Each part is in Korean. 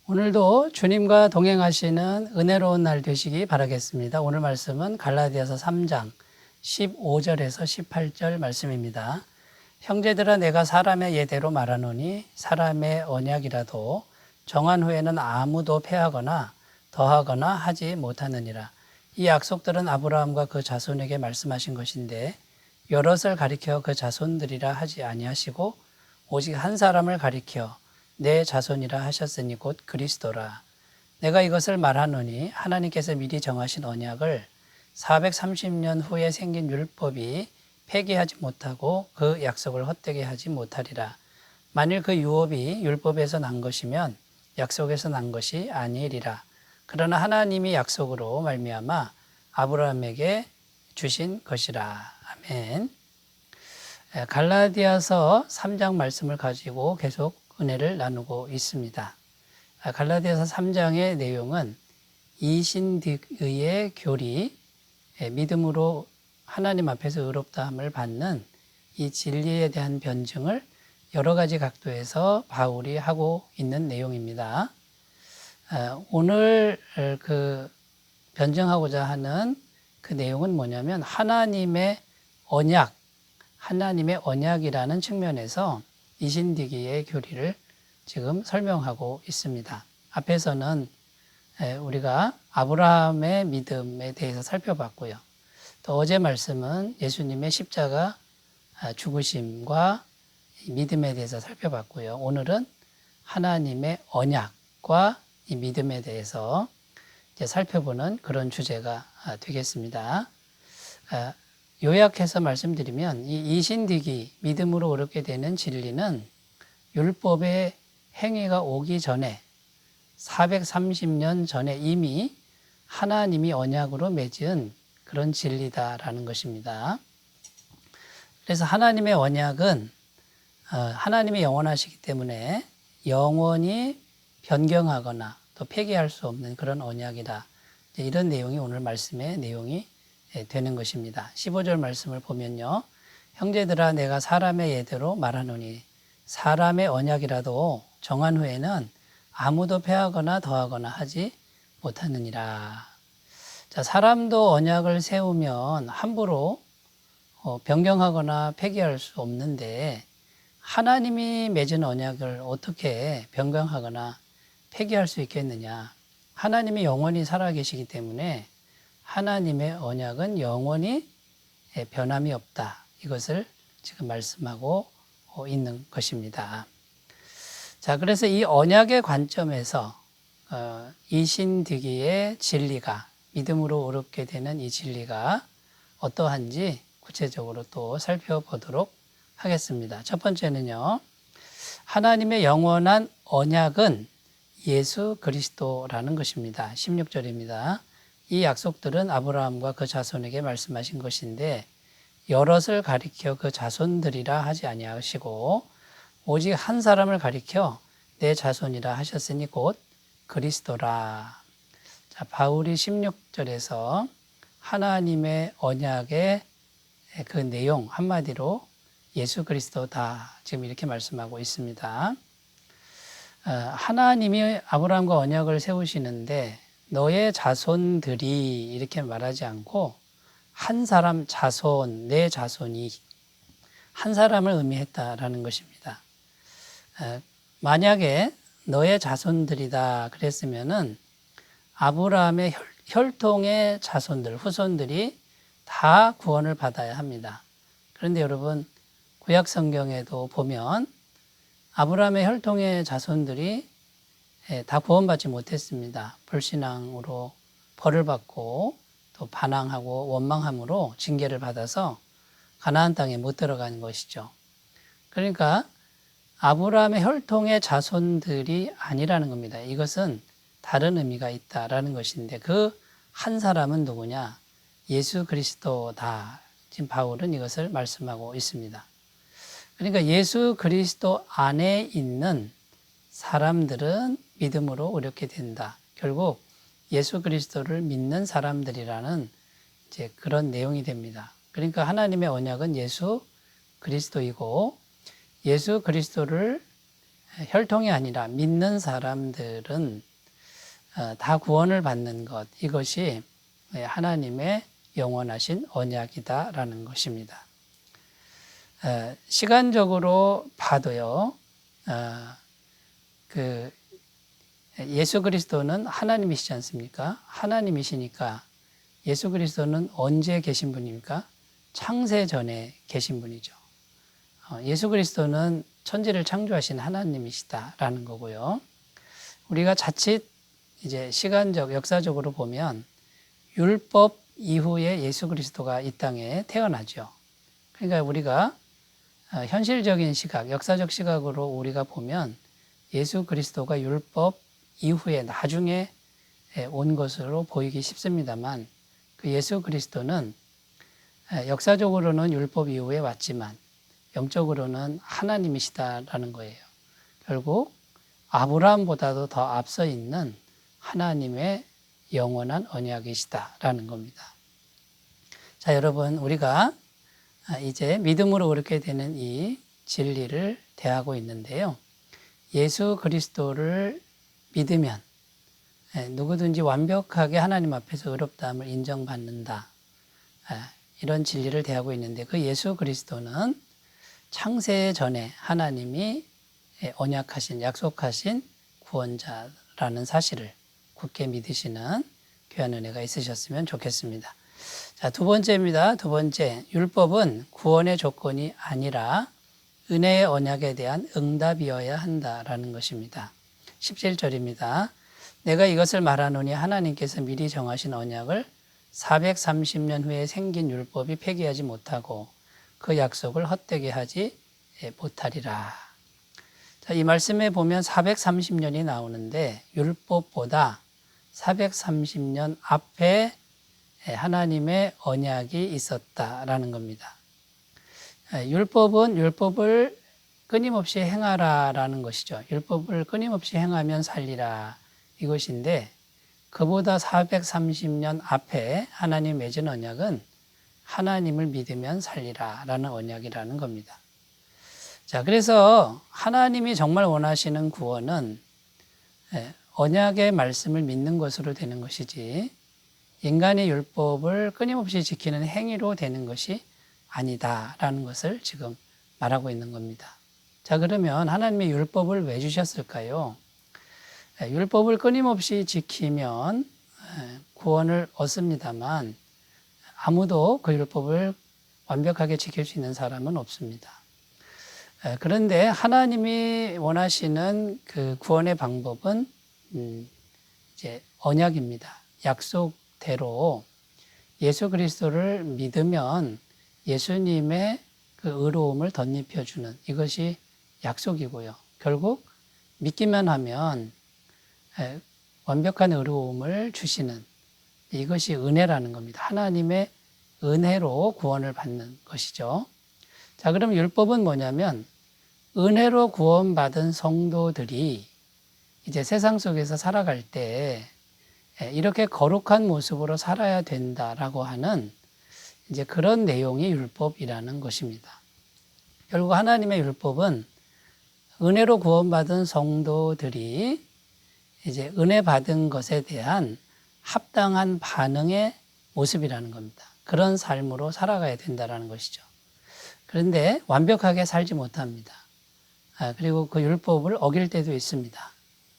오늘도 주님과 동행하시는 은혜로운 날 되시기 바라겠습니다. 오늘 말씀은 갈라디아서 3장 15절에서 18절 말씀입니다. 형제들아 내가 사람의 예대로 말하노니 사람의 언약이라도 정한 후에는 아무도 패하거나 더하거나 하지 못하느니라. 이 약속들은 아브라함과 그 자손에게 말씀하신 것인데 여럿을 가리켜 그 자손들이라 하지 아니하시고 오직 한 사람을 가리켜 내 자손이라 하셨으니 곧 그리스도라. 내가 이것을 말하노니 하나님께서 미리 정하신 언약을 430년 후에 생긴 율법이 폐기하지 못하고 그 약속을 헛되게 하지 못하리라. 만일 그 유업이 율법에서 난 것이면 약속에서 난 것이 아니리라. 그러나 하나님이 약속으로 말미암아 아브라함에게 주신 것이라. 아멘. 갈라디아서 3장 말씀을 가지고 계속 은혜를 나누고 있습니다. 갈라디아서 3장의 내용은 이신득의 교리, 믿음으로 하나님 앞에서 의롭다함을 받는 이 진리에 대한 변증을 여러 가지 각도에서 바울이 하고 있는 내용입니다. 오늘 그 변증하고자 하는 그 내용은 뭐냐면 하나님의 언약이라는 측면에서 이신디기의 교리를 지금 설명하고 있습니다. 앞에서는 우리가 아브라함의 믿음에 대해서 살펴봤고요. 또 어제 말씀은 예수님의 십자가 죽으심과 믿음에 대해서 살펴봤고요. 오늘은 하나님의 언약과 이 믿음에 대해서 이제 살펴보는 그런 주제가 되겠습니다. 요약해서 말씀드리면 이 이신디기, 믿음으로 어렵게 되는 진리는 율법의 행위가 오기 전에 430년 전에 이미 하나님이 언약으로 맺은 그런 진리다라는 것입니다. 그래서 하나님의 언약은 하나님이 영원하시기 때문에 영원히 변경하거나 또 폐기할 수 없는 그런 언약이다. 이런 내용이 오늘 말씀의 내용이 되는 것입니다. 15절 말씀을 보면요. 형제들아 내가 사람의 예대로 말하노니 사람의 언약이라도 정한 후에는 아무도 패하거나 더하거나 하지 못하느니라. 자, 사람도 언약을 세우면 함부로 변경하거나 폐기할 수 없는데 하나님이 맺은 언약을 어떻게 변경하거나 폐기할 수 있겠느냐. 하나님이 영원히 살아계시기 때문에 하나님의 언약은 영원히 변함이 없다. 이것을 지금 말씀하고 있는 것입니다. 자, 그래서 이 언약의 관점에서 이신득이의 진리가, 믿음으로 어렵게 되는 이 진리가 어떠한지 구체적으로 또 살펴보도록 하겠습니다. 첫 번째는요, 하나님의 영원한 언약은 예수 그리스도라는 것입니다. 16절입니다. 이 약속들은 아브라함과 그 자손에게 말씀하신 것인데 여럿을 가리켜 그 자손들이라 하지 아니하시고 오직 한 사람을 가리켜 내 자손이라 하셨으니 곧 그리스도라. 자, 바울이 16절에서 하나님의 언약의 그 내용 한마디로 예수 그리스도다. 지금 이렇게 말씀하고 있습니다. 하나님이 아브라함과 언약을 세우시는데 너의 자손들이 이렇게 말하지 않고 한 사람 자손, 내 자손이 한 사람을 의미했다라는 것입니다. 만약에 너의 자손들이다 그랬으면은 아브라함의 혈통의 자손들, 후손들이 다 구원을 받아야 합니다. 그런데 여러분 구약 성경에도 보면 아브라함의 혈통의 자손들이 다 구원받지 못했습니다. 불신앙으로 벌을 받고 또 반항하고 원망함으로 징계를 받아서 가나안 땅에 못 들어가는 것이죠. 그러니까 아브라함의 혈통의 자손들이 아니라는 겁니다. 이것은 다른 의미가 있다라는 것인데 그 한 사람은 누구냐? 예수 그리스도다. 지금 바울은 이것을 말씀하고 있습니다. 그러니까 예수 그리스도 안에 있는 사람들은 믿음으로 어렵게 된다. 결국 예수 그리스도를 믿는 사람들이라는 이제 그런 내용이 됩니다. 그러니까 하나님의 언약은 예수 그리스도이고 예수 그리스도를 혈통이 아니라 믿는 사람들은 다 구원을 받는 것, 이것이 하나님의 영원하신 언약이다라는 것입니다. 시간적으로 봐도요, 예수 그리스도는 하나님이시지 않습니까? 하나님이시니까 예수 그리스도는 언제 계신 분입니까? 창세 전에 계신 분이죠. 예수 그리스도는 천지를 창조하신 하나님이시다라는 거고요. 우리가 자칫 이제 시간적, 역사적으로 보면 율법 이후에 예수 그리스도가 이 땅에 태어나죠. 그러니까 우리가 현실적인 시각, 역사적 시각으로 우리가 보면 예수 그리스도가 율법 이후에 나중에 온 것으로 보이기 쉽습니다만, 그 예수 그리스도는 역사적으로는 율법 이후에 왔지만 영적으로는 하나님이시다라는 거예요. 결국 아브라함보다도 더 앞서 있는 하나님의 영원한 언약이시다라는 겁니다. 자, 여러분, 우리가 이제 믿음으로 그렇게 되는 이 진리를 대하고 있는데요. 예수 그리스도를 믿으면 누구든지 완벽하게 하나님 앞에서 의롭다함을 인정받는다. 이런 진리를 대하고 있는데, 그 예수 그리스도는 창세 전에 하나님이 언약하신, 약속하신 구원자라는 사실을 굳게 믿으시는 귀한 은혜가 있으셨으면 좋겠습니다. 자, 두 번째입니다. 두 번째, 율법은 구원의 조건이 아니라 은혜의 언약에 대한 응답이어야 한다라는 것입니다. 17절입니다. 내가 이것을 말하노니 하나님께서 미리 정하신 언약을 430년 후에 생긴 율법이 폐기하지 못하고 그 약속을 헛되게 하지 못하리라. 자, 이 말씀에 보면 430년이 나오는데 율법보다 430년 앞에 하나님의 언약이 있었다라는 겁니다. 율법을 끊임없이 행하라라는 것이죠. 율법을 끊임없이 행하면 살리라, 이것인데, 그보다 430년 앞에 하나님 맺은 언약은 하나님을 믿으면 살리라라는 언약이라는 겁니다. 자, 그래서 하나님이 정말 원하시는 구원은 언약의 말씀을 믿는 것으로 되는 것이지, 인간의 율법을 끊임없이 지키는 행위로 되는 것이 아니다라는 것을 지금 말하고 있는 겁니다. 자, 그러면 하나님의 율법을 왜 주셨을까요? 율법을 끊임없이 지키면 구원을 얻습니다만 아무도 그 율법을 완벽하게 지킬 수 있는 사람은 없습니다. 그런데 하나님이 원하시는 그 구원의 방법은 이제 언약입니다. 약속대로 예수 그리스도를 믿으면 예수님의 그 의로움을 덧입혀주는, 이것이 약속이고요. 결국 믿기만 하면 완벽한 의로움을 주시는, 이것이 은혜라는 겁니다. 하나님의 은혜로 구원을 받는 것이죠. 자, 그럼 율법은 뭐냐면 은혜로 구원받은 성도들이 이제 세상 속에서 살아갈 때 이렇게 거룩한 모습으로 살아야 된다라고 하는 이제 그런 내용이 율법이라는 것입니다. 결국 하나님의 율법은 은혜로 구원받은 성도들이 이제 은혜 받은 것에 대한 합당한 반응의 모습이라는 겁니다. 그런 삶으로 살아가야 된다는 것이죠. 그런데 완벽하게 살지 못합니다. 그리고 그 율법을 어길 때도 있습니다.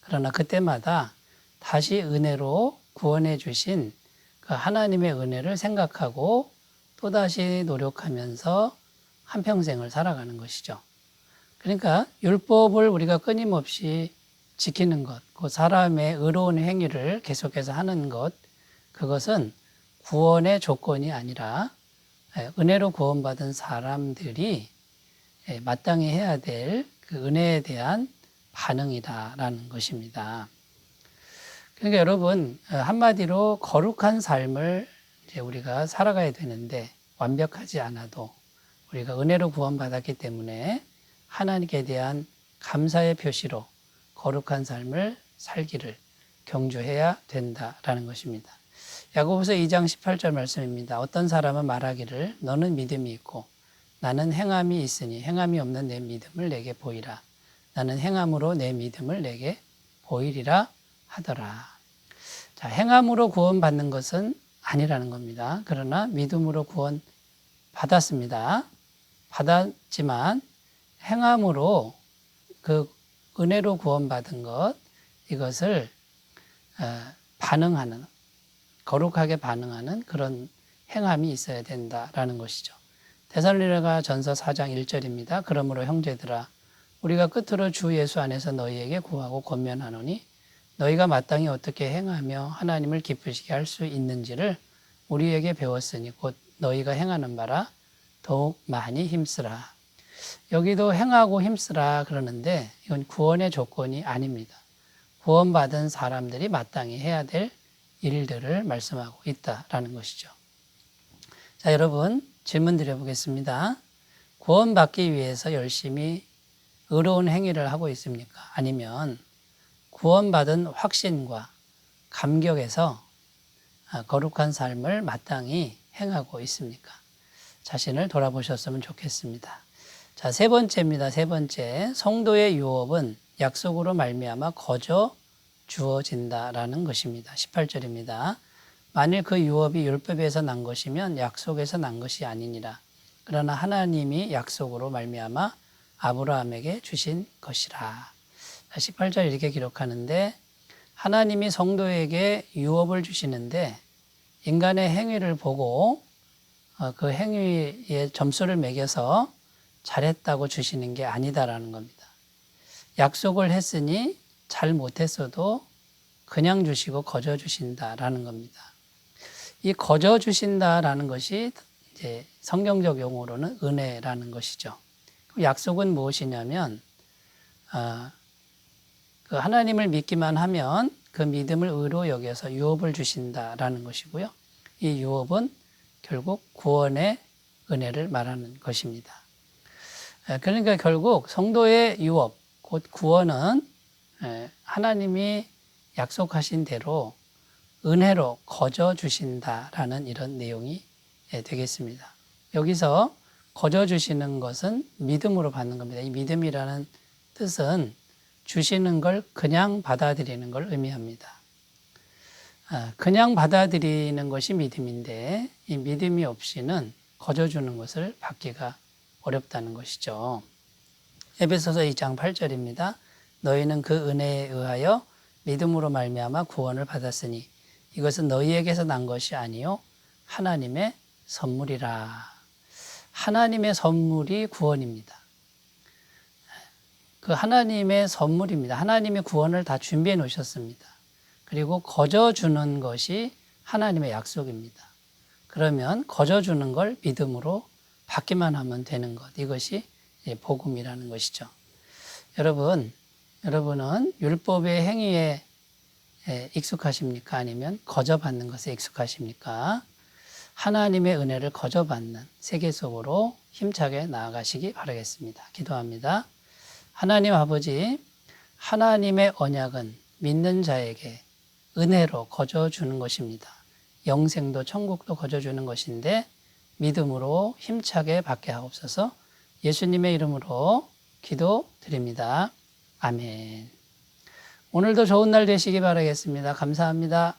그러나 그때마다 다시 은혜로 구원해 주신 그 하나님의 은혜를 생각하고 또다시 노력하면서 한평생을 살아가는 것이죠. 그러니까 율법을 우리가 끊임없이 지키는 것, 그 사람의 의로운 행위를 계속해서 하는 것, 그것은 구원의 조건이 아니라 은혜로 구원받은 사람들이 마땅히 해야 될 그 은혜에 대한 반응이다라는 것입니다. 그러니까 여러분, 한마디로 거룩한 삶을 이제 우리가 살아가야 되는데, 완벽하지 않아도 우리가 은혜로 구원받았기 때문에 하나님께 대한 감사의 표시로 거룩한 삶을 살기를 경주해야 된다라는 것입니다. 야고보서 2장 18절 말씀입니다. 어떤 사람은 말하기를 너는 믿음이 있고 나는 행함이 있으니 행함이 없는 내 믿음을 내게 보이라. 나는 행함으로 내 믿음을 내게 보이리라 하더라. 자, 행함으로 구원받는 것은 아니라는 겁니다. 그러나 믿음으로 구원 받았습니다. 받았지만 행함으로 그 은혜로 구원받은 것, 이것을 반응하는, 거룩하게 반응하는 그런 행함이 있어야 된다라는 것이죠. 데살로니가 전서 4장 1절입니다. 그러므로 형제들아 우리가 끝으로 주 예수 안에서 너희에게 구하고 권면하노니 너희가 마땅히 어떻게 행하며 하나님을 기쁘시게 할 수 있는지를 우리에게 배웠으니 곧 너희가 행하는 바라 더욱 많이 힘쓰라. 여기도 행하고 힘쓰라 그러는데 이건 구원의 조건이 아닙니다. 구원받은 사람들이 마땅히 해야 될 일들을 말씀하고 있다라는 것이죠. 자, 여러분 질문 드려보겠습니다. 구원받기 위해서 열심히 의로운 행위를 하고 있습니까? 아니면 구원받은 확신과 감격에서 거룩한 삶을 마땅히 행하고 있습니까? 자신을 돌아보셨으면 좋겠습니다. 자, 세 번째입니다. 세 번째, 성도의 유업은 약속으로 말미암아 거저 주어진다라는 것입니다. 18절입니다. 만일 그 유업이 율법에서 난 것이면 약속에서 난 것이 아니니라. 그러나 하나님이 약속으로 말미암아 아브라함에게 주신 것이라. 18절 이렇게 기록하는데 하나님이 성도에게 유업을 주시는데 인간의 행위를 보고 그 행위에 점수를 매겨서 잘했다고 주시는 게 아니다라는 겁니다. 약속을 했으니 잘 못했어도 그냥 주시고 거저 주신다라는 겁니다. 이 거저 주신다라는 것이 이제 성경적 용어로는 은혜라는 것이죠. 약속은 무엇이냐면 그 하나님을 믿기만 하면 그 믿음을 의로 여겨서 유업을 주신다라는 것이고요. 이 유업은 결국 구원의 은혜를 말하는 것입니다. 그러니까 결국 성도의 유업, 곧 구원은 하나님이 약속하신 대로 은혜로 거저 주신다라는 이런 내용이 되겠습니다. 여기서 거저 주시는 것은 믿음으로 받는 겁니다. 이 믿음이라는 뜻은 주시는 걸 그냥 받아들이는 걸 의미합니다. 그냥 받아들이는 것이 믿음인데 이 믿음이 없이는 거저 주는 것을 받기가 어렵다는 것이죠. 에베소서 2장 8절입니다. 너희는 그 은혜에 의하여 믿음으로 말미암아 구원을 받았으니 이것은 너희에게서 난 것이 아니요 하나님의 선물이라. 하나님의 선물이 구원입니다. 그 하나님의 선물입니다. 하나님의 구원을 다 준비해 놓으셨습니다. 그리고 거저 주는 것이 하나님의 약속입니다. 그러면 거저 주는 걸 믿음으로 받기만 하면 되는 것. 이것이 복음이라는 것이죠. 여러분은 율법의 행위에 익숙하십니까? 아니면 거저 받는 것에 익숙하십니까? 하나님의 은혜를 거저 받는 세계 속으로 힘차게 나아가시기 바라겠습니다. 기도합니다. 하나님 아버지, 하나님의 언약은 믿는 자에게 은혜로 거저 주는 것입니다. 영생도 천국도 거저 주는 것인데 믿음으로 힘차게 받게 하옵소서. 예수님의 이름으로 기도드립니다. 아멘. 오늘도 좋은 날 되시기 바라겠습니다. 감사합니다.